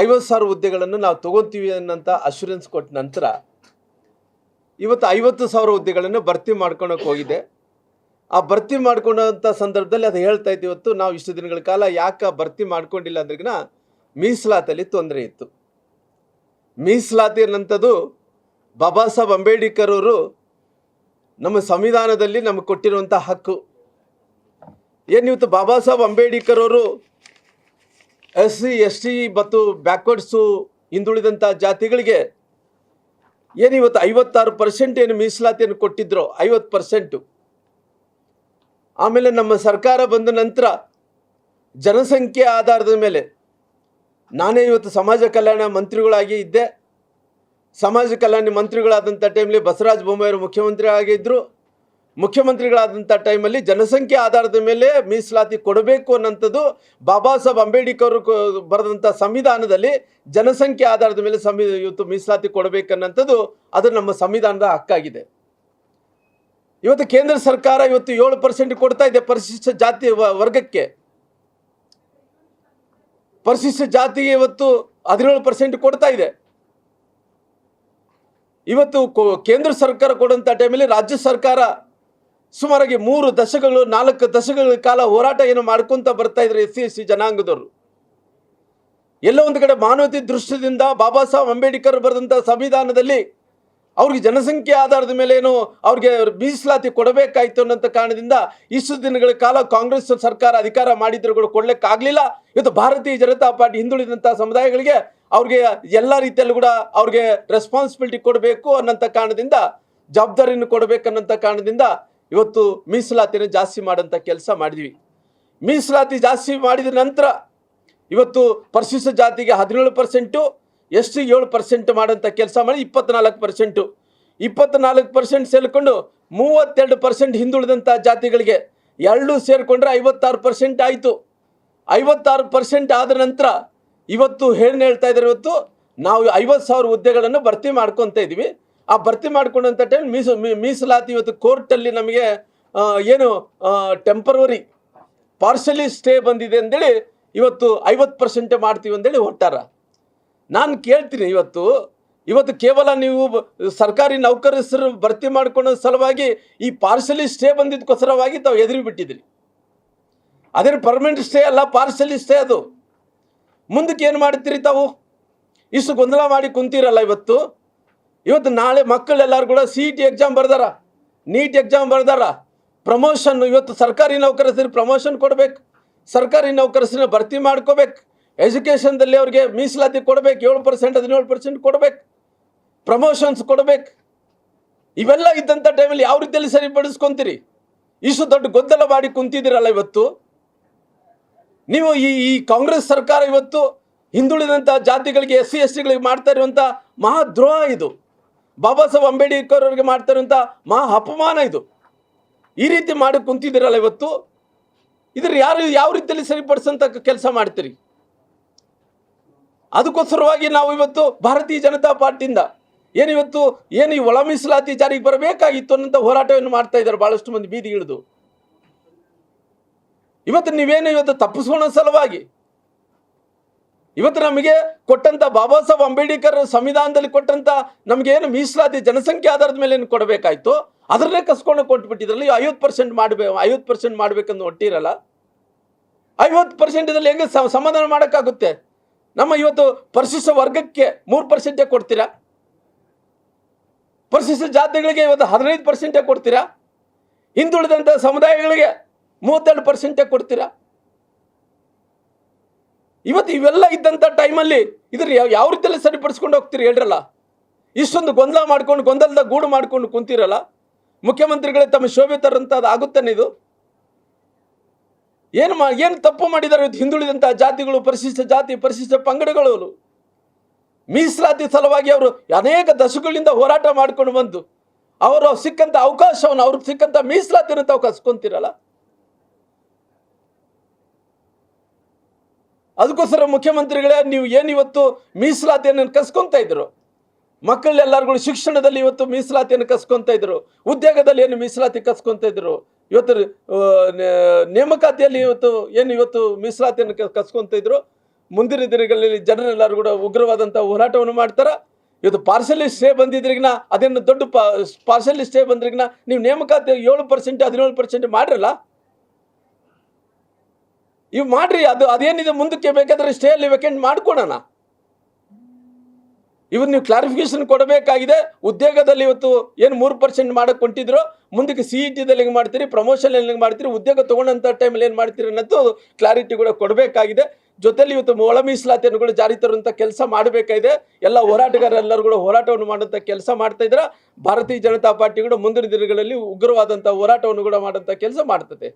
50,000 ಹುದ್ದೆಗಳನ್ನು ನಾವು ತಗೋತೀವಿ ಅನ್ನೋಂಥ ಅಶ್ಯೂರೆನ್ಸ್ ಕೊಟ್ಟ ನಂತರ ಇವತ್ತು 50,000 ಹುದ್ದೆಗಳನ್ನು ಭರ್ತಿ ಮಾಡ್ಕೊಳಕ್ಕೆ ಹೋಗಿದೆ. ಆ ಭರ್ತಿ ಮಾಡ್ಕೊಂಡಂಥ ಸಂದರ್ಭದಲ್ಲಿ ಅದು ಹೇಳ್ತಾ ಇತ್ತು, ಇವತ್ತು ನಾವು ಇಷ್ಟು ದಿನಗಳ ಕಾಲ ಯಾಕೆ ಭರ್ತಿ ಮಾಡ್ಕೊಂಡಿಲ್ಲ ಅಂದ್ರಿಗಿನ ಮೀಸಲಾತಿಯಲ್ಲಿ ತೊಂದರೆ ಇತ್ತು. ಮೀಸಲಾತಿ ಅನ್ನೋಂಥದ್ದು ಬಾಬಾ ಸಾಹೇಬ್ ಅಂಬೇಡ್ಕರ್ ಅವರು ನಮ್ಮ ಸಂವಿಧಾನದಲ್ಲಿ ನಮಗೆ ಕೊಟ್ಟಿರುವಂಥ ಹಕ್ಕು. ಇವತ್ತು ಬಾಬಾ ಸಾಹೇಬ್ ಅಂಬೇಡ್ಕರ್ ಅವರು SC ST ಮತ್ತು ಬ್ಯಾಕ್ವರ್ಡ್ಸು ಹಿಂದುಳಿದಂಥ ಜಾತಿಗಳಿಗೆ ಇವತ್ತು 56% ಏನು ಮೀಸಲಾತಿಯನ್ನು ಕೊಟ್ಟಿದ್ರು, 50%. ಆಮೇಲೆ ನಮ್ಮ ಸರ್ಕಾರ ಬಂದ ನಂತರ ಜನಸಂಖ್ಯೆ ಆಧಾರದ ಮೇಲೆ ನಾನೇ ಇವತ್ತು ಸಮಾಜ ಕಲ್ಯಾಣ ಮಂತ್ರಿಗಳಾಗಿ ಇದ್ದೆ. ಸಮಾಜ ಕಲ್ಯಾಣ ಮಂತ್ರಿಗಳಾದಂಥ ಟೈಮಲ್ಲಿ ಬಸವರಾಜ ಬೊಮ್ಮಾಯಿಯವರು ಮುಖ್ಯಮಂತ್ರಿ ಆಗಿದ್ದರು. ಮುಖ್ಯಮಂತ್ರಿಗಳಾದಂಥ ಟೈಮಲ್ಲಿ ಜನಸಂಖ್ಯೆ ಆಧಾರದ ಮೇಲೆ ಮೀಸಲಾತಿ ಕೊಡಬೇಕು ಅನ್ನೋಂಥದ್ದು ಬಾಬಾ ಸಾಹೇಬ್ ಅಂಬೇಡ್ಕರ್ ಅವರು ಬರೆದಂಥ ಸಂವಿಧಾನದಲ್ಲಿ ಜನಸಂಖ್ಯೆ ಆಧಾರದ ಮೇಲೆ ಇವತ್ತು ಮೀಸಲಾತಿ ಕೊಡಬೇಕನ್ನೋಂಥದ್ದು ಅದು ನಮ್ಮ ಸಂವಿಧಾನದ ಹಕ್ಕಾಗಿದೆ. ಇವತ್ತು ಕೇಂದ್ರ ಸರ್ಕಾರ ಇವತ್ತು 7% ಕೊಡ್ತಾ ಇದೆ ಪರಿಶಿಷ್ಟ ಜಾತಿ ವರ್ಗಕ್ಕೆ. ಪರಿಶಿಷ್ಟ ಜಾತಿಗೆ ಇವತ್ತು 17% ಕೊಡ್ತಾ ಇದೆ. ಇವತ್ತು ಕೇಂದ್ರ ಸರ್ಕಾರ ಕೊಡುವಂಥ ಟೈಮಲ್ಲಿ ರಾಜ್ಯ ಸರ್ಕಾರ ಸುಮಾರಾಗಿ 3 ದಶಕಗಳು 4 ದಶಕಗಳ ಕಾಲ ಹೋರಾಟ ಏನು ಮಾಡ್ಕೊತ ಬರ್ತಾ ಇದ್ದಾರೆ SC ST ಜನಾಂಗದವರು. ಎಲ್ಲೋ ಒಂದು ಕಡೆ ಮಾನವತೆ ದೃಷ್ಟಿಯಿಂದ ಬಾಬಾ ಸಾಹೇಬ್ ಅಂಬೇಡ್ಕರ್ ಬರೆದಂಥ ಸಂವಿಧಾನದಲ್ಲಿ ಅವ್ರಿಗೆ ಜನಸಂಖ್ಯೆ ಆಧಾರದ ಮೇಲೆ ಏನು ಅವ್ರಿಗೆ ಮೀಸಲಾತಿ ಕೊಡಬೇಕಾಯ್ತು ಅನ್ನೋಂಥ ಕಾರಣದಿಂದ ಇಷ್ಟು ದಿನಗಳ ಕಾಲ ಕಾಂಗ್ರೆಸ್ ಸರ್ಕಾರ ಅಧಿಕಾರ ಮಾಡಿದ್ರು ಕೊಡ್ಲಿಕ್ಕಾಗಲಿಲ್ಲ. ಇವತ್ತು ಭಾರತೀಯ ಜನತಾ ಪಾರ್ಟಿ ಹಿಂದುಳಿದಂಥ ಸಮುದಾಯಗಳಿಗೆ ಅವ್ರಿಗೆ ಎಲ್ಲ ರೀತಿಯಲ್ಲೂ ಕೂಡ ಅವ್ರಿಗೆ ರೆಸ್ಪಾನ್ಸಿಬಿಲಿಟಿ ಕೊಡಬೇಕು ಅನ್ನೋಂಥ ಕಾರಣದಿಂದ, ಜವಾಬ್ದಾರಿಯನ್ನು ಕೊಡಬೇಕನ್ನೋಂಥ ಕಾರಣದಿಂದ ಇವತ್ತು ಮೀಸಲಾತಿಯನ್ನು ಜಾಸ್ತಿ ಮಾಡೋಂಥ ಕೆಲಸ ಮಾಡಿದ್ವಿ. ಮೀಸಲಾತಿ ಜಾಸ್ತಿ ಮಾಡಿದ ನಂತರ ಇವತ್ತು ಪರಿಶಿಷ್ಟ ಜಾತಿಗೆ 17%, ST 7% ಮಾಡೋಂಥ ಕೆಲಸ ಮಾಡಿ 24% ಸೇರಿಕೊಂಡು 32% ಹಿಂದುಳಿದಂಥ ಜಾತಿಗಳಿಗೆ ಎರಡೂ ಸೇರಿಕೊಂಡ್ರೆ 56% ಆಯಿತು. 56% ಆದ ನಂತರ ಇವತ್ತು ಹೇಳ್ತಾ ಇದ್ದಾರೆ, ಇವತ್ತು ನಾವು 50,000 ಹುದ್ದೆಗಳನ್ನು ಭರ್ತಿ ಮಾಡ್ಕೊತಾ ಇದ್ದೀವಿ. ಆ ಭರ್ತಿ ಮಾಡ್ಕೊಂಡಂಥ ಟೈಮ್ ಮೀಸಲಾತಿ ಇವತ್ತು ಕೋರ್ಟಲ್ಲಿ ನಮಗೆ ಏನು ಟೆಂಪರವರಿ ಪಾರ್ಷಲಿ ಸ್ಟೇ ಬಂದಿದೆ ಅಂದೇಳಿ ಇವತ್ತು 50% ಮಾಡ್ತೀವಿ ಅಂದೇಳಿ ಹೊಟ್ಟಾರ. ನಾನು ಕೇಳ್ತೀನಿ, ಇವತ್ತು ಕೇವಲ ನೀವು ಸರ್ಕಾರಿ ನೌಕರರು ಭರ್ತಿ ಮಾಡ್ಕೊಳ್ಳೋ ಸಲುವಾಗಿ ಈ ಪಾರ್ಷಲಿ ಸ್ಟೇ ಬಂದಿದ್ದಕ್ಕೋಸ್ಕರವಾಗಿ ತಾವು ಎದುರು ಬಿಟ್ಟಿದ್ರಿ. ಅದೇನು ಪರ್ಮನೆಂಟ್ ಸ್ಟೇ ಅಲ್ಲ, ಪಾರ್ಷಲಿ ಸ್ಟೇ ಅದು. ಮುಂದಕ್ಕೆ ಏನು ಮಾಡ್ತೀರಿ ತಾವು? ಇಷ್ಟು ಗೊಂದಲ ಮಾಡಿ ಕುಂತೀರಲ್ಲ. ಇವತ್ತು ನಾಳೆ ಮಕ್ಕಳೆಲ್ಲರೂ ಕೂಡ CET ಎಕ್ಸಾಮ್ ಬರ್ದಾರ, ನೀಟ್ ಎಕ್ಸಾಮ್ ಬರ್ದಾರ, ಪ್ರಮೋಷನ್. ಇವತ್ತು ಸರ್ಕಾರಿ ನೌಕರರಿಗೆ ಪ್ರಮೋಷನ್ ಕೊಡಬೇಕು, ಸರ್ಕಾರಿ ನೌಕರರನ್ನ ಭರ್ತಿ ಮಾಡ್ಕೋಬೇಕು, ಎಜುಕೇಷನ್ದಲ್ಲಿ ಅವ್ರಿಗೆ ಮೀಸಲಾತಿ ಕೊಡಬೇಕು, 7% 17% ಕೊಡಬೇಕು, ಪ್ರಮೋಷನ್ಸ್ ಕೊಡಬೇಕು. ಇವೆಲ್ಲ ಇದ್ದಂಥ ಟೈಮಲ್ಲಿ ಯಾವ ರೀತಿಯಲ್ಲಿ ಸರಿಪಡಿಸ್ಕೊತೀರಿ? ಇಷ್ಟು ದೊಡ್ಡ ಗೊಂದಲ ಮಾಡಿ ಕುಂತಿದ್ದೀರಲ್ಲ. ಇವತ್ತು ನೀವು ಈ ಕಾಂಗ್ರೆಸ್ ಸರ್ಕಾರ ಇವತ್ತು ಹಿಂದುಳಿದಂಥ ಜಾತಿಗಳಿಗೆ SC STಗಳಿಗೆ ಮಾಡ್ತಾ ಇರುವಂಥ ಮಹಾದ್ರೋಹ ಇದು. ಬಾಬಾ ಸಾಹೇಬ್ ಅಂಬೇಡ್ಕರ್ ಅವರಿಗೆ ಮಾಡ್ತಾ ಇರುವಂಥ ಮಹಾ ಅಪಮಾನ ಇದು. ಈ ರೀತಿ ಮಾಡಿ ಕುಂತಿದ್ದೀರಲ್ಲ. ಇವತ್ತು ಇದ್ರ ಯಾವ ರೀತಿಯಲ್ಲಿ ಸರಿಪಡಿಸೋಂಥ ಕೆಲಸ ಮಾಡ್ತೀರಿ? ಅದಕ್ಕೋಸ್ಕರವಾಗಿ ನಾವು ಇವತ್ತು ಭಾರತೀಯ ಜನತಾ ಪಾರ್ಟಿಯಿಂದ ಏನು ಈ ಒಳ ಮೀಸಲಾತಿ ಜಾರಿಗೆ ಬರಬೇಕಾಗಿತ್ತು ಅನ್ನೋಂಥ ಹೋರಾಟವನ್ನು ಮಾಡ್ತಾ ಇದ್ದಾರೆ ಭಾಳಷ್ಟು ಮಂದಿ ಬೀದಿ ಇಳಿದು. ಇವತ್ತು ನೀವೇನು ತಪ್ಪಿಸ್ಕೊಳ್ಳೋ ಸಲುವಾಗಿ ಇವತ್ತು ನಮಗೆ ಕೊಟ್ಟಂಥ ಬಾಬಾ ಸಾಹೇಬ್ ಅಂಬೇಡ್ಕರ್ ಸಂವಿಧಾನದಲ್ಲಿ ಕೊಟ್ಟಂಥ ನಮಗೇನು ಮೀಸಲಾತಿ ಜನಸಂಖ್ಯೆ ಆಧಾರದ ಮೇಲೆ ಏನು ಕೊಡಬೇಕಾಯ್ತು ಅದನ್ನೇ ಕಸ್ಕೊಂಡು ಕೊಟ್ಬಿಟ್ಟಿದ್ರಲ್ಲ. 50% ಮಾಡಬೇಕಂದು ಒಟ್ಟಿರಲ್ಲ. 50% ಇದರಲ್ಲಿ ಹೆಂಗೆ ಸಮಾಧಾನ ಮಾಡೋಕ್ಕಾಗುತ್ತೆ? ನಮ್ಮ ಇವತ್ತು ಪರಿಶಿಷ್ಟ ವರ್ಗಕ್ಕೆ 3% ಕೊಡ್ತೀರಾ, ಪರಿಶಿಷ್ಟ ಜಾತಿಗಳಿಗೆ ಇವತ್ತು 15% ಕೊಡ್ತೀರಾ, ಹಿಂದುಳಿದಂಥ ಸಮುದಾಯಗಳಿಗೆ 32% ಕೊಡ್ತೀರಾ. ಇವತ್ತು ಇವೆಲ್ಲ ಇದ್ದಂಥ ಟೈಮಲ್ಲಿ ಇದ್ರ ಯಾವ ರೀತಿಯಲ್ಲಿ ಸರಿಪಡಿಸ್ಕೊಂಡು ಹೋಗ್ತೀರಿ ಹೇಳ್ರಲ್ಲ? ಇಷ್ಟೊಂದು ಗೊಂದಲದ ಗೂಡು ಮಾಡ್ಕೊಂಡು ಕುಂತಿರಲ್ಲ. ಮುಖ್ಯಮಂತ್ರಿಗಳೇ ತಮ್ಮ ಶೋಭೆ ತರಂಥದ್ದು ಆಗುತ್ತಾನೆ ಇದು? ಏನು ತಪ್ಪು ಮಾಡಿದ್ದಾರೆ ಇವತ್ತು ಹಿಂದುಳಿದಂಥ ಜಾತಿಗಳು, ಪರಿಶಿಷ್ಟ ಜಾತಿ, ಪರಿಶಿಷ್ಟ ಪಂಗಡಗಳು? ಮೀಸಲಾತಿ ಸಲುವಾಗಿ ಅವರು ಅನೇಕ ದಶಕಗಳಿಂದ ಹೋರಾಟ ಮಾಡ್ಕೊಂಡು ಬಂದು ಅವರು ಸಿಕ್ಕಂಥ ಅವಕಾಶವನ್ನು, ಅವ್ರಿಗೆ ಸಿಕ್ಕಂಥ ಮೀಸಲಾತಿಯನ್ನು ತಾವು ಕಸ್ಕೊಂತೀರಲ್ಲ. ಅದಕ್ಕೋಸ್ಕರ ಮುಖ್ಯಮಂತ್ರಿಗಳೇ, ನೀವು ಇವತ್ತು ಮೀಸಲಾತಿಯನ್ನು ಕಸ್ಕೊತಾ ಇದ್ರು, ಮಕ್ಕಳೆಲ್ಲರಿಗೂ ಶಿಕ್ಷಣದಲ್ಲಿ ಇವತ್ತು ಮೀಸಲಾತಿಯನ್ನು ಕಸ್ಕೊತಾ ಇದ್ರು, ಉದ್ಯೋಗದಲ್ಲಿ ಏನು ಮೀಸಲಾತಿ ಕಸ್ಕೊತಾ ಇದ್ರು, ಇವತ್ತು ನೇಮಕಾತಿಯಲ್ಲಿ ಇವತ್ತು ಮೀಸಲಾತಿಯನ್ನು ಕಸ್ಕೊತಾ ಇದ್ರು, ಮುಂದಿನ ದಿನಗಳಲ್ಲಿ ಜನರೆಲ್ಲರೂ ಕೂಡ ಉಗ್ರವಾದಂಥ ಹೋರಾಟವನ್ನು ಮಾಡ್ತಾರ. ಇವತ್ತು ಪಾರ್ಸಲಿ ಸ್ಟೇ ಬಂದಿದ್ರಿಗಿನ ಅದೇನು ದೊಡ್ಡ ಪಾರ್ಸಲಿ ಸ್ಟೇ ಬಂದ್ರಿಗಿನ ನೀವು ನೇಮಕಾತಿ 7% 17% ಮಾಡ್ರಲ್ಲ, ಇವು ಮಾಡ್ರಿ. ಅದೇನಿದೆ ಮುಂದಕ್ಕೆ ಬೇಕಾದ್ರೆ ಸ್ಟೇ ಅಲ್ಲಿ ವೇಕೆಂಟ್ ಮಾಡ್ಕೊಳೋಣ. ಇವತ್ತು ನೀವು ಕ್ಲಾರಿಫಿಕೇಶನ್ ಕೊಡಬೇಕಾಗಿದೆ. ಉದ್ಯೋಗದಲ್ಲಿ ಇವತ್ತು ಏನು 3% ಮಾಡಕ್ಕೆ ಹೊಂಟಿದ್ರು, ಮುಂದಕ್ಕೆ CET-ದಲ್ಲಿ ಹೆಂಗೆ ಮಾಡ್ತೀರಿ, ಪ್ರಮೋಷನ್ ಹೆಂಗೆ ಮಾಡ್ತೀರಿ, ಉದ್ಯೋಗ ತೊಗೊಂಡಂಥ ಟೈಮಲ್ಲಿ ಏನು ಮಾಡ್ತೀರಿ ಅನ್ನೋದು ಕ್ಲಾರಿಟಿ ಕೂಡ ಕೊಡಬೇಕಾಗಿದೆ. ಜೊತೆಲಿ ಇವತ್ತು ಒಳ ಮೀಸಲಾತಿಯನ್ನು ಕೂಡ ಜಾರಿ ತರುವಂಥ ಕೆಲಸ ಮಾಡಬೇಕಾಗಿದೆ. ಎಲ್ಲ ಹೋರಾಟಗಾರರೆಲ್ಲರೂ ಕೂಡ ಹೋರಾಟವನ್ನು ಮಾಡುವಂಥ ಕೆಲಸ ಮಾಡ್ತಾ ಇದ್ದಾರೆ. ಭಾರತೀಯ ಜನತಾ ಪಾರ್ಟಿ ಕೂಡ ಮುಂದಿನ ದಿನಗಳಲ್ಲಿ ಉಗ್ರವಾದಂಥ ಹೋರಾಟವನ್ನು ಕೂಡ ಮಾಡುವಂಥ ಕೆಲಸ ಮಾಡ್ತದೆ.